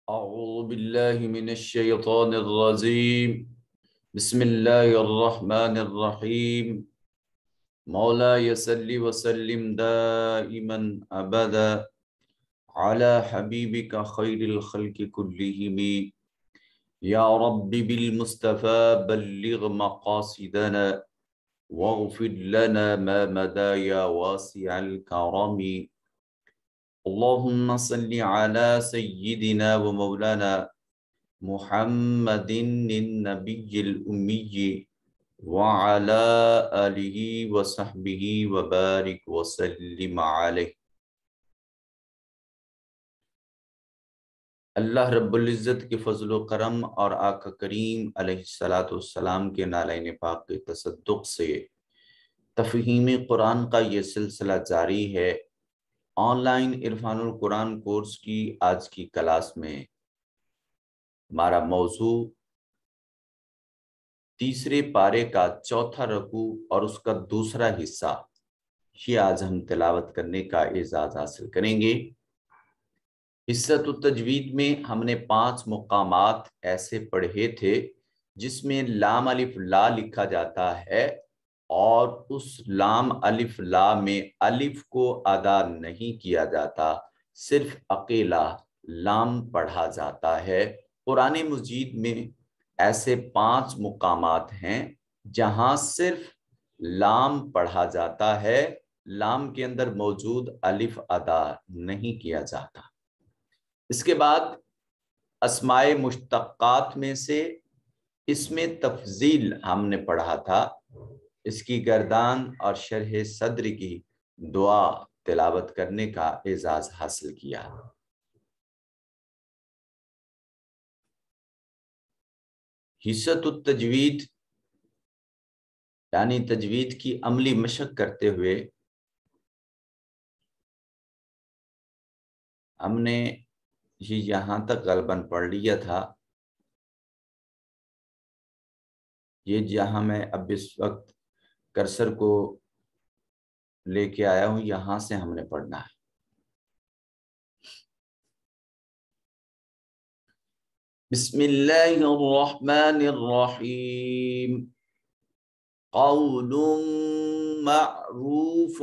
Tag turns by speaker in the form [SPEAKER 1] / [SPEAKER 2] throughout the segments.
[SPEAKER 1] أعوذ بالله من الشيطان الرجيم بسم الله الرحمن الرحيم مولاي صل وسلم دائما أبدا على حبيبك خير الخلق كلهم يا رب بالمصطفى بلغ مقاصدنا واغفر لنا ما مدى يا واسع الكرم اللهم صل على سيدنا ومولانا محمد النبي الأمي وعلى آله وصحبه وبارك وسلم عليه۔ اللہ رب العزت کے فضل و کرم اور آقا کریم علیہ السلام کے نالین پاک کے تصدق سے تفہیم قرآن کا یہ سلسلہ جاری ہے۔ آن لائن عرفان القرآن کورس کی آج کی کلاس میں ہمارا موضوع تیسرے پارے کا چوتھا رکوع اور اس کا دوسرا حصہ یہ آج ہم تلاوت کرنے کا اعزاز حاصل کریں گے۔ حصۃ التجوید میں ہم نے 5 مقامات ایسے پڑھے تھے جس میں لام الف لا لکھا جاتا ہے اور اس لام الف لا میں الف کو ادا نہیں کیا جاتا، صرف اکیلا لام پڑھا جاتا ہے۔ قرآن مجید میں ایسے 5 مقامات ہیں جہاں صرف لام پڑھا جاتا ہے، لام کے اندر موجود الف ادا نہیں کیا جاتا۔ اس کے بعد اسماء مشتقات میں سے اسم تفضیل ہم نے پڑھا تھا، اس کی گردان اور شرح صدر کی دعا تلاوت کرنے کا اعزاز حاصل کیا۔ حصۃ التجوید یعنی تجوید کی عملی مشق کرتے ہوئے ہم نے یہاں تک غالباً پڑھ لیا تھا۔ یہ جہاں میں اب اس وقت کرسر کو لے کے آیا ہوں یہاں سے ہم نے پڑھنا ہے۔ بسم اللہ الرحمن الرحیم قول معروف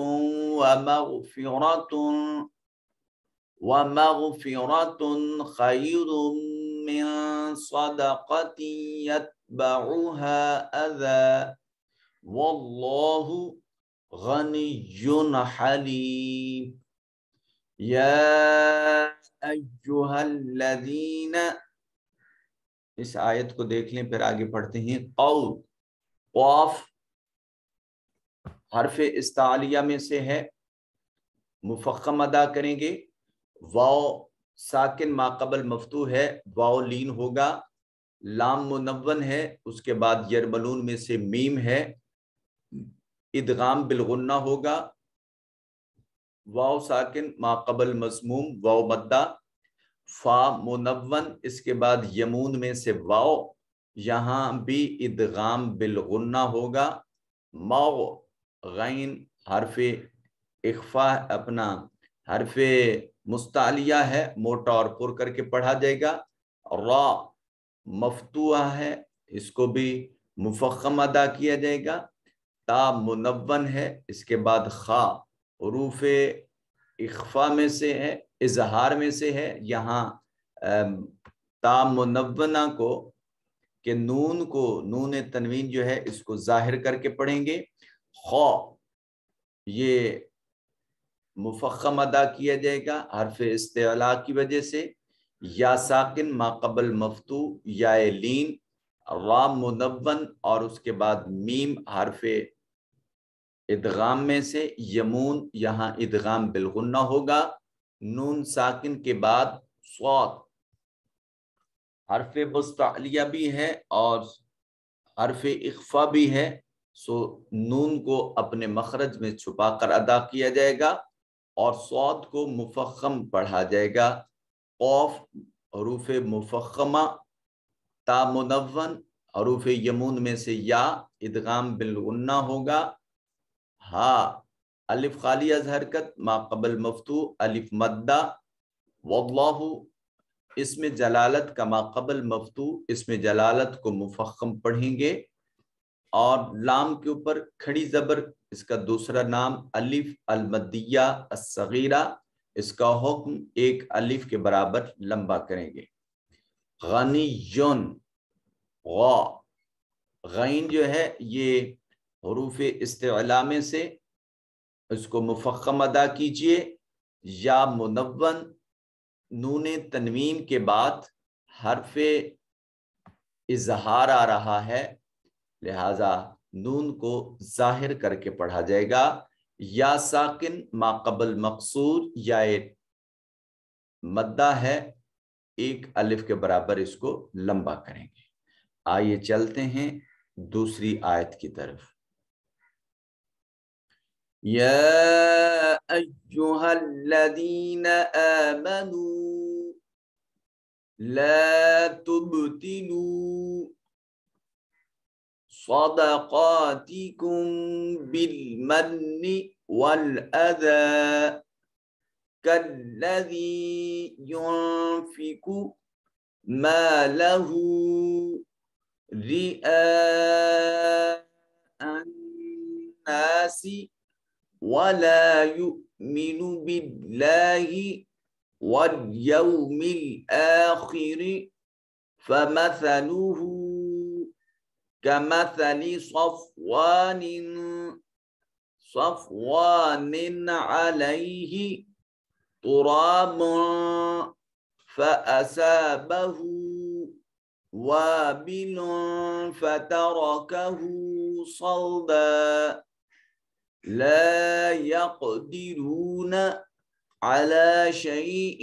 [SPEAKER 1] ومغفرة خیر من صدقة يتبعها أذى واللہ غنی حلیم یا ایہا الذین، اس آیت کو دیکھ لیں پھر آگے پڑھتے ہیں۔ قول قاف حرف استعالیہ میں سے ہے، مفخم ادا کریں گے۔ واو ساکن ما قبل مفتوح ہے، واو لین ہوگا۔ لام منون ہے، اس کے بعد یرملون میں سے میم ہے، ادغام بالغنہ ہوگا۔ واو ساکن ما قبل مضموم واو مدہ، فا منون، اس کے بعد یمون میں سے واو، یہاں بھی ادغام بالغنہ ہوگا۔ ماو غین حرف اخفا اپنا حرف مستعلیہ ہے، موٹا اور پر کر کے پڑھا جائے گا۔ را مفتوحہ ہے، اس کو بھی مفخم ادا کیا جائے گا۔ تا منون ہے، اس کے بعد خا حروف اخفا میں سے ہے، اظہار میں سے ہے۔ یہاں تا منونہ کو کہ نون کو، نون تنوین جو ہے اس کو ظاہر کر کے پڑھیں گے۔ خا یہ مفخم ادا کیا جائے گا حرف استعلاء کی وجہ سے۔ یا ساکن ما قبل مفتوح یا لین، را منون اور اس کے بعد میم حرف ادغام میں سے، یمون یہاں ادغام بالغنہ ہوگا۔ نون ساکن کے بعد صاد حرف مستعلیہ بھی ہے اور حرف اخفا بھی ہے، سو نون کو اپنے مخرج میں چھپا کر ادا کیا جائے گا اور صاد کو مفخم پڑھا جائے گا۔ قاف حروف مفخمہ، تا منون حروف یمون میں سے یا، ادغام بالغنہ ہوگا۔ ہا الف خالی از حرکت ما قبل مفتوح الف مدہ، واللہ اس میں جلالت کا ما قبل مفتو، اس میں جلالت کو مفخم پڑھیں گے، اور لام کے اوپر کھڑی زبر، اس کا دوسرا نام الف المدیہ الصغیرہ، اس کا حکم ایک الف کے برابر لمبا کریں گے۔ غنیون، غا، غین جو ہے یہ حروف استعلاء میں سے، اس کو مفخم ادا کیجئے، یا منون، نون تنوین کے بعد حرف اظہار آ رہا ہے، لہذا نون کو ظاہر کر کے پڑھا جائے گا، یا ساکن ما قبل مقصور، یا مدہ ہے، ایک الف کے برابر اس کو لمبا کریں گے۔ آئیے چلتے ہیں دوسری آیت کی طرف۔ یا ایہا الذین آمنوا لا تبطلوا صدقاتکم بالمن والأذى كالذي ينفق ماله رئاء الناس ولا يؤمن بالله واليوم الآخر فمثله كمثل صفوان عليه تراب فأصابه وابل فتركه صلدا لا يقدرون على شيء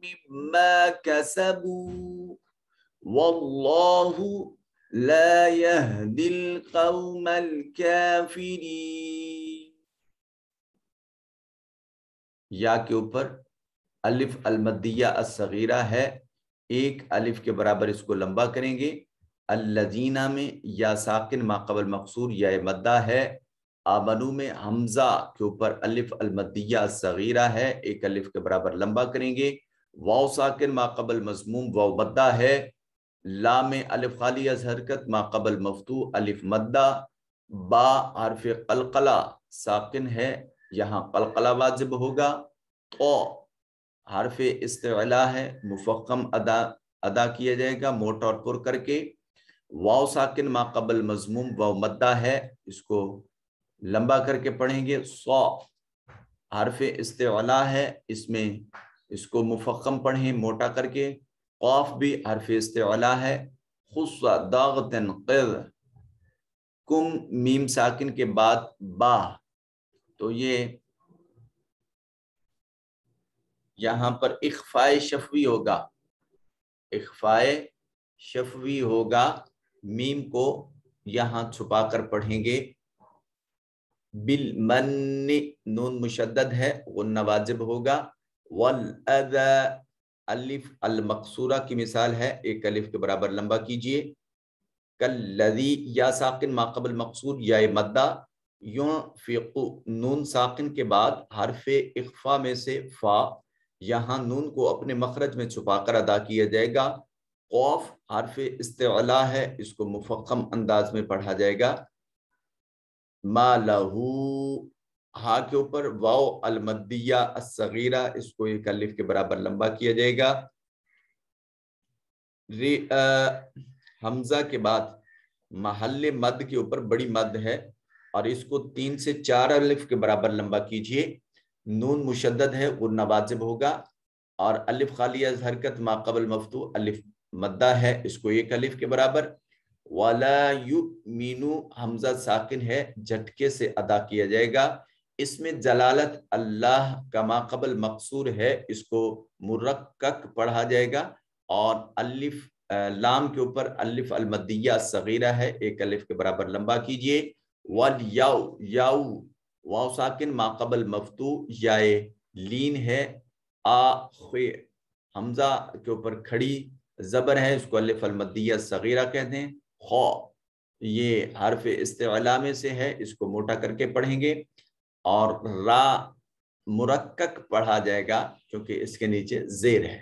[SPEAKER 1] مما كسبوا والله لا يهدي القوم الكافرين۔ یا کے اوپر الف المدیہ الصغیرہ ہے، ایک الف کے برابر اس کو لمبا کریں گے۔ الذین میں یا ساکن ما قبل مقصور یا مدہ ہے، آمنو میں حمزہ کے اوپر الف المدیہ الصغیرہ ہے، ایک الف کے برابر لمبا کریں گے۔ واو ساکن ما قبل مضموم واو مدہ ہے، لام الف خالی از حرکت ما قبل مفتوح الف مدہ، با حرف قلقلہ ساکن ہے، یہاں قلقلہ واجب ہوگا، تو حرف استعلاء ہے، مفخم ادا کیا جائے گا موٹا اور پر کر کے۔ واو ساکن ما قبل مضموم واو مدہ ہے، اس کو لمبا کر کے پڑھیں گے۔ صا حرف استعلاء ہے، اس میں اس کو مفخم پڑھیں موٹا کر کے۔ قاف بھی حرف استعلاء ہے، خص داغتن قذ، کم میم ساکن کے بعد با، تو یہ یہاں پر اخفاء شفوی ہوگا، اخفاء شفوی ہوگا، میم کو یہاں چھپا کر پڑھیں گے۔ بالمن نون مشدد ہے، غنہ واجب ہوگا۔ والاذى الف المقصورہ کی مثال ہے، ایک الف کے برابر لمبا کیجئے۔ کالذی یا ساکن ما قبل مقصور یا مدہ، ينفق نون ساکن کے بعد حرف اخفاء میں سے فا، یہاں نون کو اپنے مخرج میں چھپا کر ادا کیا جائے گا۔ قاف حرف استعلاء ہے، اس کو مفخم انداز میں پڑھا جائے گا۔ ما لہو، ہاں کے اوپر واو المدیہ الصغیرہ، اس کو ایک الف کے برابر لمبا کیا جائے گا۔ حمزہ کے بعد محل مد کے اوپر بڑی مد ہے، اور اس کو 3 سے 4 الف کے برابر لمبا کیجئے۔ نون مشدد ہے، غنہ واجب ہوگا، اور الف خالی از حرکت ما قبل مفتوح الف مدہ ہے، اس کو ایک الف کے برابر۔ وَلَا يُؤْمِنُ حمزہ ساکن ہے، جھٹکے سے ادا کیا جائے گا۔ اس میں جلالت اللہ کا ما قبل مقصور ہے، اس کو مرکک پڑھا جائے گا، اور الف لام کے اوپر الف المدیہ صغیرہ ہے، ایک الف کے برابر لمبا کیجئے۔ وَالْيَوْ یاؤ واو ساکن ما قبل مفتوح یا لین ہے، حمزہ کے اوپر کھڑی زبر ہے، اس کو الف المدیہ صغیرہ کہتے ہیں۔ خو یہ حرف استعلاء میں سے ہے، اس کو موٹا کر کے پڑھیں گے، اور را مرکک پڑھا جائے گا کیونکہ اس کے نیچے زیر ہے۔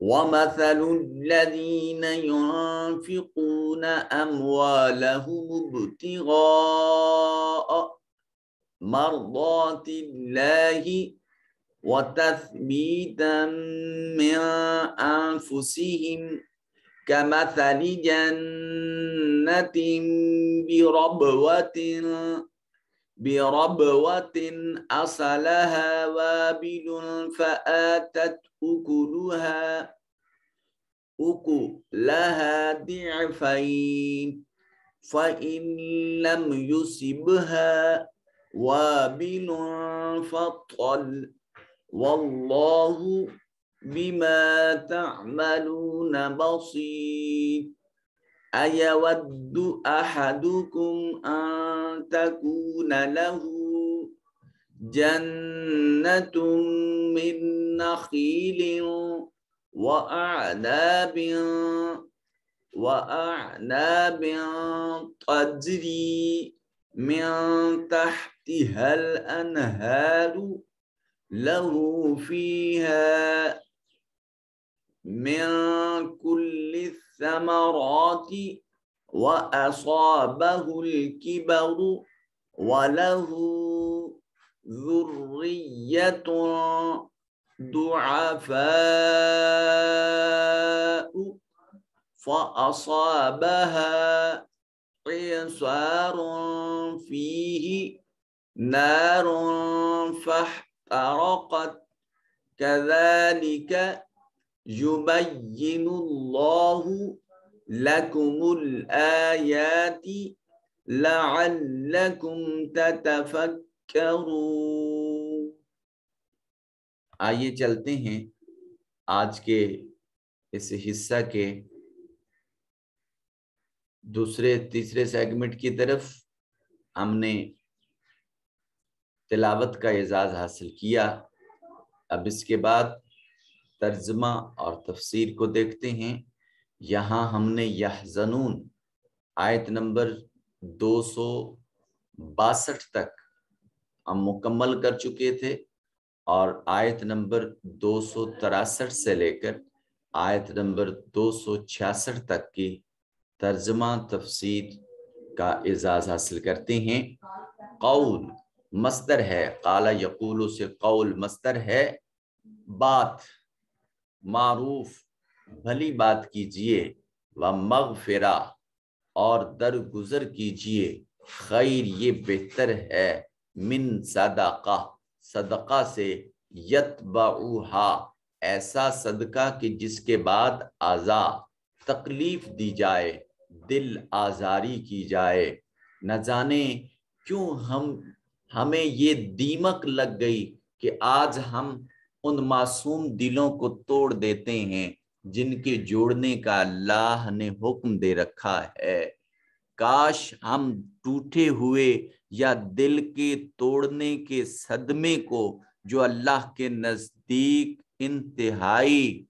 [SPEAKER 1] وَمَثَلُ الَّذِينَ يُنْفِقُونَ أَمْوَالَهُمُ ابْتِغَاءَ مَرْضَاتِ اللَّهِ وَتَثْبِيتًا مِنْ أَنْفُسِهِمْ كَمَثَلِ جَنَّةٍ بربوة أصلها وابل فآتت أكلها ضعفين فإن لم يصبها وابل فطل والله بما تعملون بصير أيود أحدكم أن تكون له جنة من نخيل وأعناب تجري من تحتها الأنهار له فيها من كل الثمرات وأصابه الكبر وله ذرية ضعفاء فأصابها إعصار فيه نار فاحترقت كذلك يبين الله لكم الآيات لعلكم تتفكرون۔ آئیے چلتے ہیں آج کے اس حصہ کے تیسرے سیگمنٹ کی طرف۔ ہم نے تلاوت کا اعزاز حاصل کیا، اب اس کے بعد ترجمہ اور تفسیر کو دیکھتے ہیں۔ یہاں ہم نے یحزنون آیت نمبر 262 تک ہم مکمل کر چکے تھے، اور آیت نمبر 263 سے لے کر آیت نمبر 266 تک کی ترجمہ تفسیر کا اعزاز حاصل کرتے ہیں۔ قول مصدر ہے، قال یقول سے قول مصدر ہے، بات، معروف بھلی بات کیجئے، ومغفرہ اور درگزر کیجئے، خیر یہ بہتر ہے، من صدقہ صدقہ سے، یتبعوہا ایسا صدقہ کہ جس کے بعد آزا تکلیف دی جائے، دل آزاری کی جائے۔ نہ جانے کیوں ہمیں یہ دیمک لگ گئی کہ آج ہم ان معصوم دلوں کو توڑ دیتے ہیں جن کے جوڑنے کا اللہ نے حکم دے رکھا ہے۔ کاش ہم ٹوٹے ہوئے یا دل کے توڑنے کے صدمے کو، جو اللہ کے نزدیک انتہائی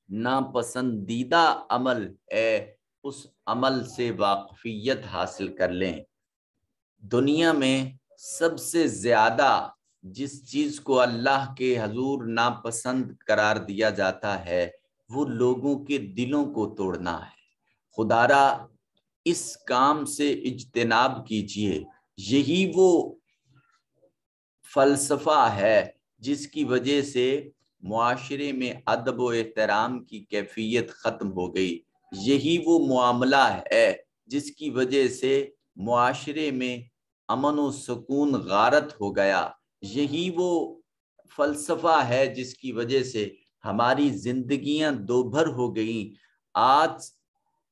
[SPEAKER 1] ناپسندیدہ عمل ہے، اس عمل سے واقفیت حاصل کر لیں۔ دنیا میں سب سے زیادہ جس چیز کو اللہ کے حضور ناپسند قرار دیا جاتا ہے وہ لوگوں کے دلوں کو توڑنا ہے۔ خدارا اس کام سے اجتناب کیجئے۔ یہی وہ فلسفہ ہے جس کی وجہ سے معاشرے میں ادب و احترام کی کیفیت ختم ہو گئی۔ یہی وہ معاملہ ہے جس کی وجہ سے معاشرے میں امن و سکون غارت ہو گیا۔ یہی وہ فلسفہ ہے جس کی وجہ سے ہماری زندگیاں دوبھر ہو گئیں۔ آج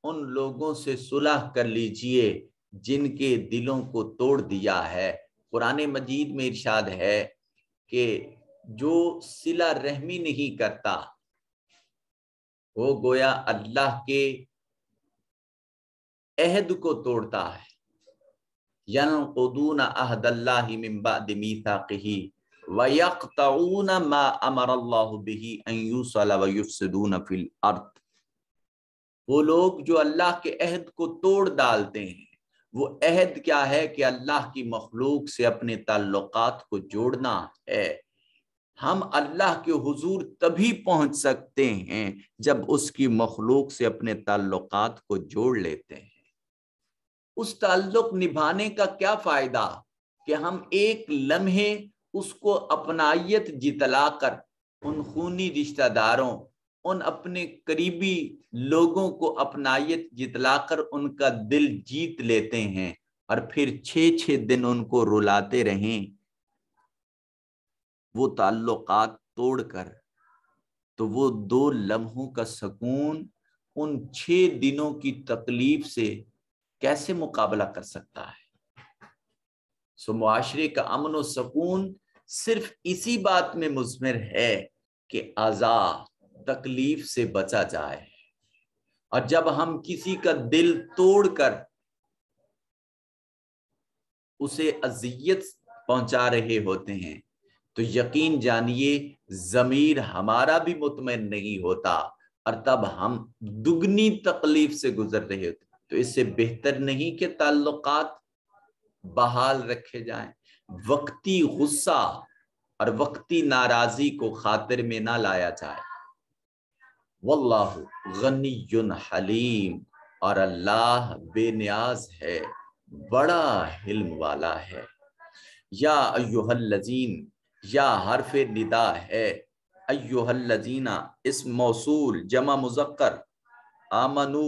[SPEAKER 1] ان لوگوں سے صلح کر لیجئے جن کے دلوں کو توڑ دیا ہے۔ قرآن مجید میں ارشاد ہے کہ جو صلہ رحمی نہیں کرتا وہ گویا اللہ کے عہد کو توڑتا ہے۔ يَنْقُضُونَ عَهْدَ اللَّهِ مِنْ بَعْدِ مِيثَاقِهِ وَيَقْطَعُونَ مَا أَمَرَ اللَّهُ بِهِ أَنْ يُوصَلَ وَيُفْسِدُونَ فِي الْأَرْضِ۔ وہ لوگ جو اللہ کے عہد کو توڑ ڈالتے ہیں۔ وہ عہد کیا ہے کہ اللہ کی مخلوق سے اپنے تعلقات کو جوڑنا ہے۔ ہم اللہ کے حضور تبھی پہنچ سکتے ہیں جب اس کی مخلوق سے اپنے تعلقات کو جوڑ لیتے ہیں۔ اس تعلق نبھانے کا کیا فائدہ کہ ہم ایک لمحے اس کو اپنائیت جتلا کر ان خونی رشتہ داروں، ان اپنے قریبی لوگوں کو اپنائیت جتلا کر ان کا دل جیت لیتے ہیں، اور پھر 6 دن ان کو رلاتے رہیں وہ تعلقات توڑ کر، تو وہ 2 لمحوں کا سکون ان 6 دنوں کی تکلیف سے کیسے مقابلہ کر سکتا ہے؟ معاشرے کا امن و سکون صرف اسی بات میں مضمر ہے کہ اذا تکلیف سے بچا جائے۔ اور جب ہم کسی کا دل توڑ کر اسے اذیت پہنچا رہے ہوتے ہیں تو یقین جانیے ضمیر ہمارا بھی مطمئن نہیں ہوتا، اور تب ہم دگنی تکلیف سے گزر رہے ہوتے ہیں۔ تو اس سے بہتر نہیں کہ تعلقات بحال رکھے جائیں، وقتی غصہ اور وقتی ناراضی کو خاطر میں نہ لایا جائے۔ واللہ غنی حلیم، اور اللہ بے نیاز ہے، بڑا حلم والا ہے۔ یا ایہا الذین، یا حرف ندا ہے، ایہا الذین اسم موصول جمع مذکر، آمنو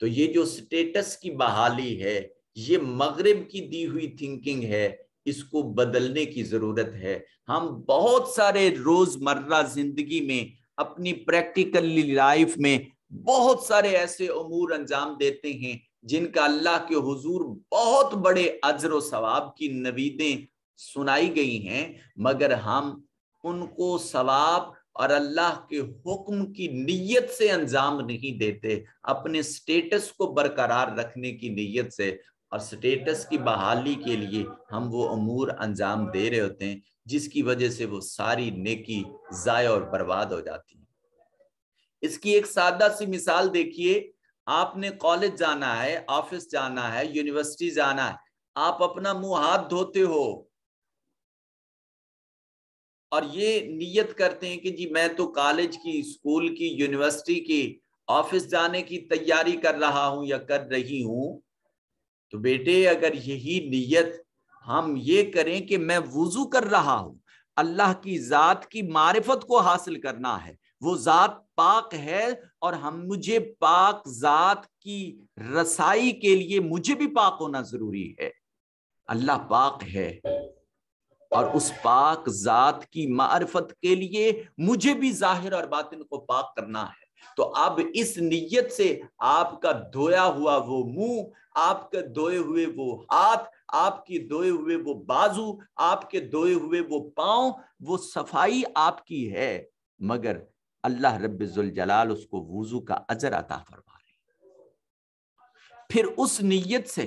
[SPEAKER 1] تو یہ جو سٹیٹس کی بحالی ہے یہ مغرب کی دی ہوئی تھنکنگ ہے، اس کو بدلنے کی ضرورت ہے۔ ہم بہت سارے روزمرہ زندگی میں، اپنی پریکٹیکل لائف میں بہت سارے ایسے امور انجام دیتے ہیں جن کا اللہ کے حضور بہت بڑے اجر و ثواب کی نویدیں سنائی گئی ہیں، مگر ہم ان کو ثواب اور اللہ کے حکم کی نیت سے انجام نہیں دیتے، اپنے سٹیٹس کو برقرار رکھنے کی نیت سے، اور سٹیٹس کی بحالی کے لیے ہم وہ امور انجام دے رہے ہوتے ہیں جس کی وجہ سے وہ ساری نیکی ضائع اور برباد ہو جاتی ہے۔ اس کی ایک سادہ سی مثال دیکھیے، آپ نے کالج جانا ہے، آفس جانا ہے، یونیورسٹی جانا ہے، آپ اپنا منہ ہاتھ دھوتے ہو اور یہ نیت کرتے ہیں کہ جی میں تو کالج کی، اسکول کی، یونیورسٹی کی، آفس جانے کی تیاری کر رہا ہوں یا کر رہی ہوں، تو بیٹے اگر یہی نیت ہم یہ کریں کہ میں وضو کر رہا ہوں، اللہ کی ذات کی معرفت کو حاصل کرنا ہے، وہ ذات پاک ہے اور مجھے پاک ذات کی رسائی کے لیے مجھے بھی پاک ہونا ضروری ہے۔ اللہ پاک ہے اور اس پاک ذات کی معرفت کے لیے مجھے بھی ظاہر اور باطن کو پاک کرنا ہے۔ تو اب اس نیت سے آپ کا دھویا ہوا وہ منہ، آپ کے دھوئے ہوئے وہ ہاتھ، آپ کی دھوئے ہوئے وہ بازو، آپ کے دھوئے ہوئے وہ پاؤں، وہ صفائی آپ کی ہے، مگر اللہ رب ذوالجلال اس کو وضو کا اجر عطا فرما رہے ہیں۔ پھر اس نیت سے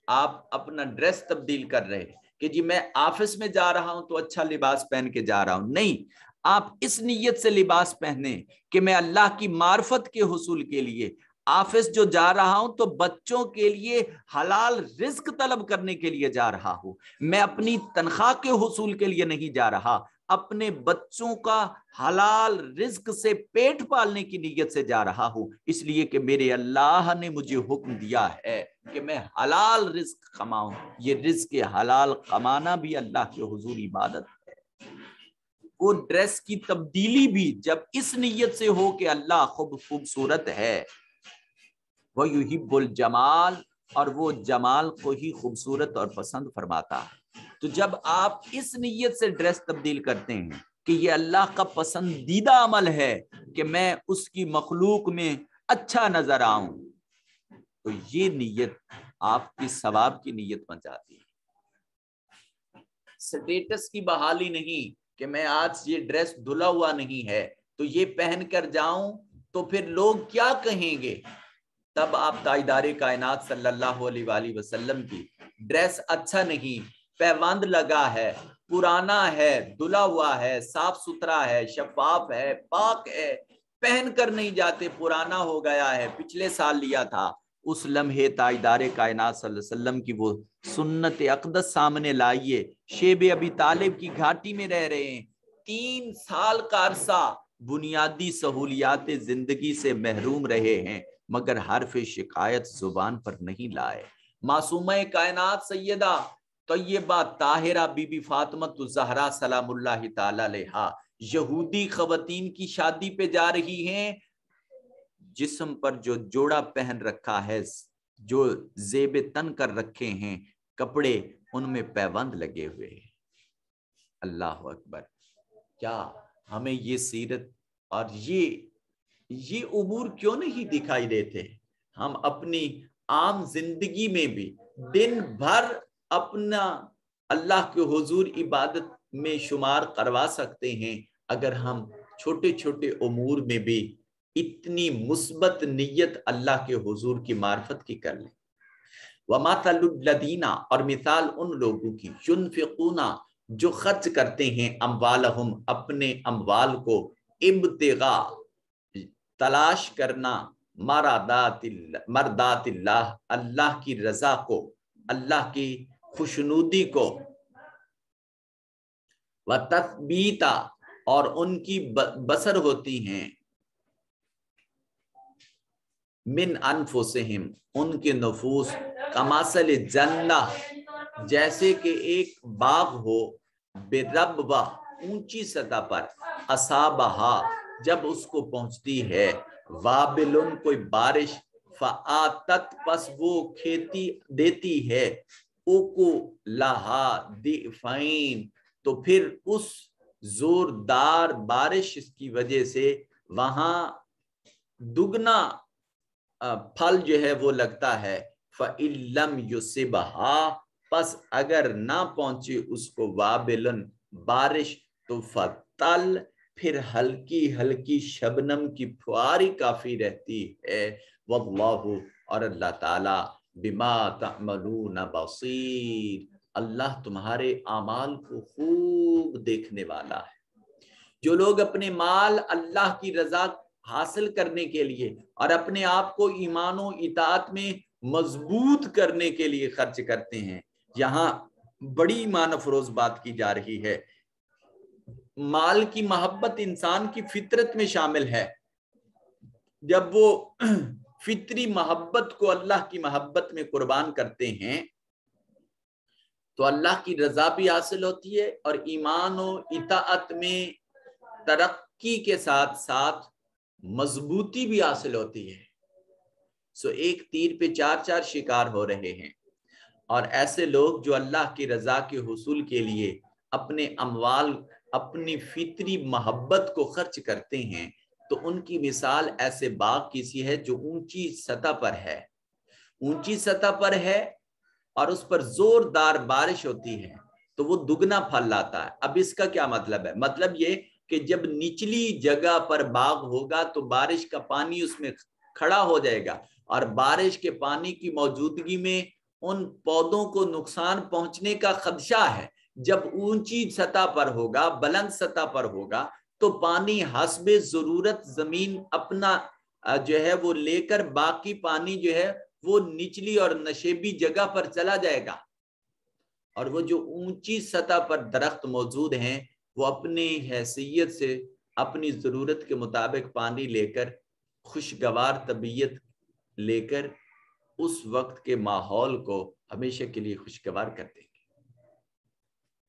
[SPEAKER 1] آپ اپنا ڈریس تبدیل کر رہے ہیں کہ جی میں آفس میں جا رہا ہوں تو اچھا لباس پہن کے جا رہا ہوں، نہیں، آپ اس نیت سے لباس پہنیں کہ میں اللہ کی معرفت کے حصول کے لیے آفس جو جا رہا ہوں تو بچوں کے لیے حلال رزق طلب کرنے کے لیے جا رہا ہوں، میں اپنی تنخواہ کے حصول کے لیے نہیں جا رہا، اپنے بچوں کا حلال رزق سے پیٹ پالنے کی نیت سے جا رہا ہوں، اس لیے کہ میرے اللہ نے مجھے حکم دیا ہے کہ میں حلال رزق کماؤں۔ یہ رزق حلال کمانا بھی اللہ کے حضور عبادت ہے۔ وہ ڈریس کی تبدیلی بھی جب اس نیت سے ہو کہ اللہ خوبصورت ہے، وَيُحِبُّ الْجَمَالَ، اور وہ جمال کو ہی خوبصورت اور پسند فرماتا ہے۔ تو جب آپ اس نیت سے ڈریس تبدیل کرتے ہیں کہ یہ اللہ کا پسندیدہ عمل ہے کہ میں اس کی مخلوق میں اچھا نظر آؤں، تو یہ نیت آپ کی ثواب کی نیت بن جاتی ہے۔ سٹیٹس کی بحالی نہیں کہ میں آج یہ ڈریس دھلا ہوا نہیں ہے تو یہ پہن کر جاؤں تو پھر لوگ کیا کہیں گے۔ تب آپ تاجدار کائنات صلی اللہ علیہ وآلہ وسلم کی ڈریس اچھا نہیں، پیوند لگا ہے، پرانا ہے، دھلا ہوا ہے، صاف ستھرا ہے، شفاف ہے، پاک ہے، پہن کر نہیں جاتے، پرانا ہو گیا ہے، پچھلے سال لیا تھا، اس لمحے تاجدار کائنات صلی اللہ علیہ وسلم کی وہ سنت اقدس سامنے لائیے۔ شیب ابی طالب کی گھاٹی میں رہ رہے ہیں، 3 سال کا عرصہ بنیادی سہولیات زندگی سے محروم رہے ہیں، مگر حرف شکایت زبان پر نہیں لائے۔ معصومہ کائنات سیدہ طیبہ طاہرہ بی بی فاطمہ الزہرا سلام اللہ تعالی علیہا یہودی خواتین کی شادی پہ جا رہی ہیں، جسم پر جو جوڑا پہن رکھا ہے، جو زیب تن کر رکھے ہیں کپڑے، ان میں پیوند لگے ہوئے ہیں۔ اللہ اکبر! کیا ہمیں یہ سیرت اور یہ امور کیوں نہیں دکھائی دیتے؟ ہم اپنی عام زندگی میں بھی دن بھر اپنا اللہ کے حضور عبادت میں شمار کروا سکتے ہیں اگر ہم چھوٹے چھوٹے امور میں بھی اتنی مثبت نیت اللہ کے حضور کی معرفت کی کر لیں۔ وَمَثَلُ الَّذِينَ، اور مثال ان لوگوں کی، يُنْفِقُونَ، جو خرچ کرتے ہیں، اموالہم، اپنے اموال کو، ابتغاء، تلاش کرنا، مردات اللہ، اللہ کی رضا کو، اللہ کی خوشنودی کو، وَتَثْبِيتًا، اور ان کی بسر ہوتی ہیں، من انفسہم، ان کے نفوس، کمثل جنہ، جیسے کہ ایک باغ ہو، بربوہ، اونچی سطح پر، اصابہا، جب اس کو پہنچتی ہے، وابل، کوئی بارش، فآتت پس وہ کھیتی دیتی ہے اکلہا ضعفین تو پھر اس زوردار بارش کی وجہ سے وہاں دگنا پھل جو ہے وہ لگتا ہے فَإِن لَمْ يُصِبْهَا پس اگر نہ پہنچے اس کو وابلن بارش تو فتل پھر ہلکی ہلکی شبنم کی پھواری کافی رہتی ہے واللہ اور اللہ تعالی بما تعملون بصیر اللہ تمہارے اعمال کو خوب دیکھنے والا ہے۔ جو لوگ اپنے مال اللہ کی رضا حاصل کرنے کے لیے اور اپنے آپ کو ایمان و اطاعت میں مضبوط کرنے کے لیے خرچ کرتے ہیں، یہاں بڑی ایمان افروز بات کی جا رہی ہے۔ مال کی محبت انسان کی فطرت میں شامل ہے۔ جب وہ فطری محبت کو اللہ کی محبت میں قربان کرتے ہیں تو اللہ کی رضا بھی حاصل ہوتی ہے اور ایمان و اطاعت میں ترقی کے ساتھ ساتھ مضبوطی بھی حاصل ہوتی ہے۔ سو ایک تیر پہ چار شکار ہو رہے ہیں، اور ایسے لوگ جو اللہ کی رضا کے حصول کے لیے اپنے اموال اپنی فطری محبت کو خرچ کرتے ہیں تو ان کی مثال ایسے باغ کی سی ہے جو اونچی سطح پر ہے اور اس پر زوردار بارش ہوتی ہے تو وہ دگنا پھل لاتا ہے۔ اب اس کا کیا مطلب ہے؟ مطلب یہ کہ جب نچلی جگہ پر باغ ہوگا تو بارش کا پانی اس میں کھڑا ہو جائے گا، اور بارش کے پانی کی موجودگی میں ان پودوں کو نقصان پہنچنے کا خدشہ ہے۔ جب اونچی سطح پر ہوگا، بلند سطح پر ہوگا تو پانی حسب ضرورت زمین اپنا جو ہے وہ لے کر باقی پانی جو ہے وہ نچلی اور نشیبی جگہ پر چلا جائے گا، اور وہ جو اونچی سطح پر درخت موجود ہیں وہ اپنی حیثیت سے اپنی ضرورت کے مطابق پانی لے کر خوشگوار طبیعت لے کر اس وقت کے ماحول کو ہمیشہ کے لیے خوشگوار کر دیں گے۔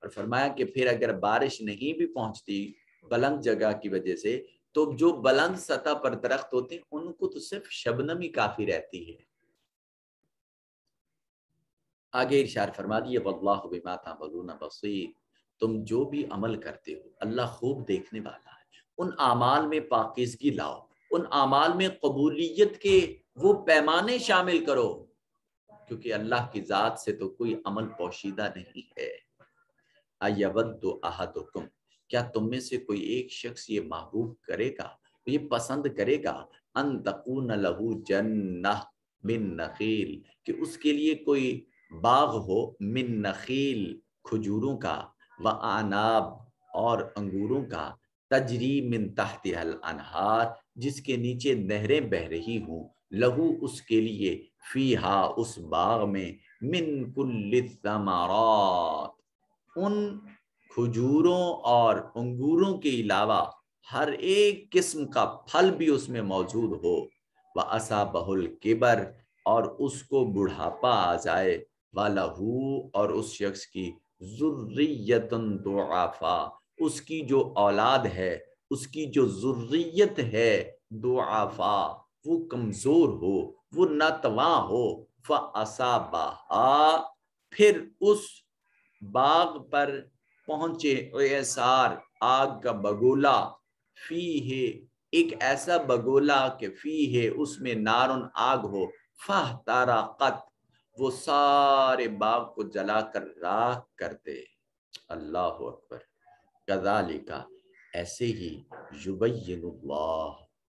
[SPEAKER 1] اور فرمایا کہ پھر اگر بارش نہیں بھی پہنچتی بلند جگہ کی وجہ سے تو جو بلند سطح پر درخت ہوتے ہیں ان کو تو صرف شبنم ہی کافی رہتی ہے۔ آگے ارشاد فرما دیے واللہ بما تعملون بصیر، تم جو بھی عمل کرتے ہو اللہ خوب دیکھنے والا ہے۔ ان اعمال میں پاکیزگی لاؤ، ان اعمال میں قبولیت کے وہ پیمانے شامل کرو، کیونکہ اللہ کی ذات سے تو کوئی عمل پوشیدہ نہیں ہے۔ اَیَوَدُّ أَحَدُکُم، کیا تم میں سے کوئی ایک شخص یہ محبوب کرے گا، یہ پسند کرے گا ان تکون لہ جنہ من نخیل، کہ اس کے لیے کوئی باغ ہو من نخیل کھجوروں کا، وعناب اور انگوروں کا، تجری من تحتها الانہار جس کے نیچے نہریں بہہ رہی ہوں، لہو اس کے لیے فیہا اس باغ میں من کل الثمرات ان کھجوروں اور انگوروں کے علاوہ ہر ایک قسم کا پھل بھی اس میں موجود ہو، وَأَصَابَهُ الْكِبَرُ اور اس کو بڑھاپا آ جائے، وَلَهُ اور اس شخص کی ذُرِّيَّةٌ ضُعَفَاء اس کی جو اولاد ہے، اس کی جو ذریت ہے ضعفاء وہ کمزور ہو، وہ ناتواں ہو، فَأَصَابَهَا پھر اس باغ پر پہنچے اعصار آگ کا بگولا، فیہ ایک ایسا بگولا کہ فیہ اس میں نارن آگ ہو، فاحترقت وہ سارے باغ کو جلا کر راکھ کر دے۔ اللہ اکبر۔ کذالک ایسے ہی یبین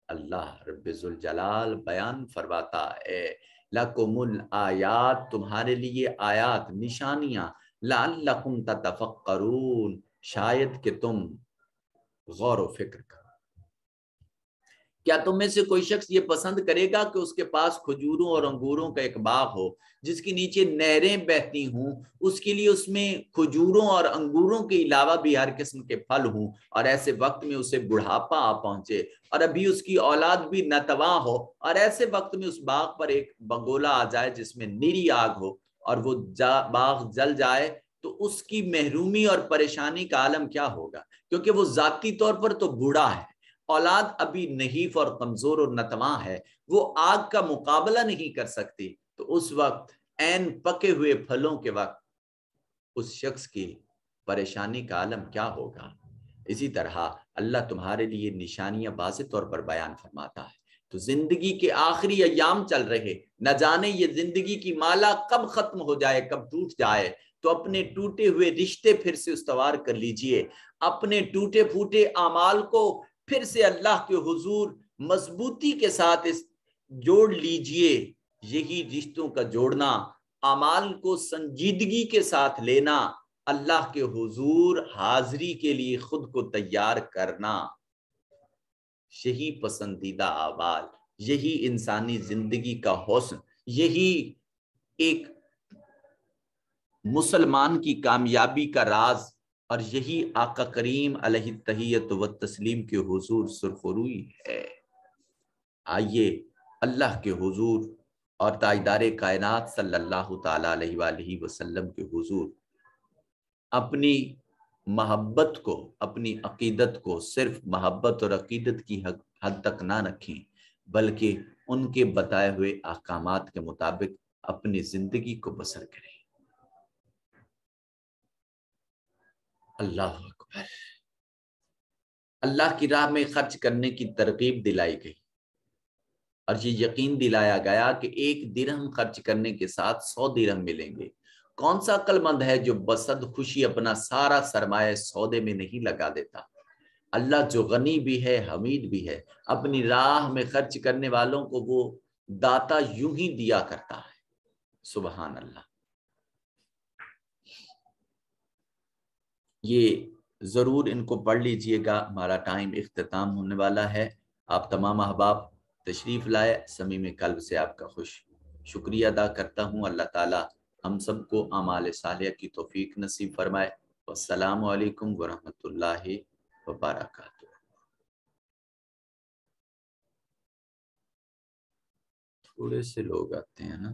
[SPEAKER 1] اللہ رب ذوالجلال بیان فرماتا ہے لکم الآیات تمہارے لیے آیات نشانیاں، لعلکم تتفکرون شاید کہ تم غور و فکر کرو۔ کیا تم میں سے کوئی شخص یہ پسند کرے گا کہ اس کے پاس کھجوروں اور انگوروں کا ایک باغ ہو جس کے نیچے نہریں بہتی ہوں، اس کے لیے اس میں کھجوروں اور انگوروں کے علاوہ بھی ہر قسم کے پھل ہوں، اور ایسے وقت میں اسے بڑھاپا آ پہنچے اور ابھی اس کی اولاد بھی ناتواں ہو، اور ایسے وقت میں اس باغ پر ایک بگولا آ جائے جس میں نیری آگ ہو اور وہ باغ جل جائے، تو اس کی محرومی اور پریشانی کا عالم کیا ہوگا، کیونکہ وہ ذاتی طور پر تو بوڑھا ہے اولاد ابھی نحیف اور کمزور اور ناتواں ہے، وہ آگ کا مقابلہ نہیں کر سکتی، تو اس وقت عین پکے ہوئے پھلوں کے وقت اس شخص کی پریشانی کا عالم کیا ہوگا۔ اسی طرح اللہ تمہارے لیے نشانیاں واضح طور پر بیان فرماتا ہے۔ تو زندگی کے آخری ایام چل رہے، نہ جانے یہ زندگی کی مالا کب ختم ہو جائے، کب ٹوٹ جائے، تو اپنے ٹوٹے ہوئے رشتے پھر سے استوار کر لیجئے، اپنے ٹوٹے پھوٹے اعمال کو پھر سے اللہ کے حضور مضبوطی کے ساتھ جوڑ لیجئے۔ یہی رشتوں کا جوڑنا، اعمال کو سنجیدگی کے ساتھ لینا، اللہ کے حضور حاضری کے لیے خود کو تیار کرنا، یہی پسندیدہ اعمال، یہی انسانی زندگی کا حسن، یہی ایک مسلمان کی کامیابی کا راز، اور یہی آقا کریم علیہ التحیۃ و تسلیم کے حضور سرخروئی ہے۔ آئیے اللہ کے حضور اور تاجدار کائنات صلی اللہ تعالیٰ علیہ وآلہ وسلم کے حضور اپنی محبت کو، اپنی عقیدت کو صرف محبت اور عقیدت کی حد تک نہ رکھیں، بلکہ ان کے بتائے ہوئے احکامات کے مطابق اپنی زندگی کو بسر کریں۔ اللہ اکبر۔ اللہ کی راہ میں خرچ کرنے کی ترغیب دلائی گئی، اور یہ یقین دلایا گیا کہ 1 درہم خرچ کرنے کے ساتھ 100 درہم ملیں گے۔ کون سا عقل مند ہے جو بصد خوشی اپنا سارا سرمایہ سودے میں نہیں لگا دیتا؟ اللہ جو غنی بھی ہے، حمید بھی ہے، اپنی راہ میں خرچ کرنے والوں کو وہ داتا یوں ہی دیا کرتا ہے۔ سبحان اللہ۔ یہ ضرور ان کو پڑھ لیجئے گا، ہمارا ٹائم اختتام ہونے والا ہے۔ آپ تمام احباب تشریف لائے، صمیم قلب سے آپ کا شکریہ ادا کرتا ہوں۔ اللہ تعالی ہم سب کو اعمال صالحہ کی توفیق نصیب فرمائے۔ والسلام علیکم ورحمۃ اللہ وبرکاتہ۔ تھوڑے سے لوگ آتے ہیں نا۔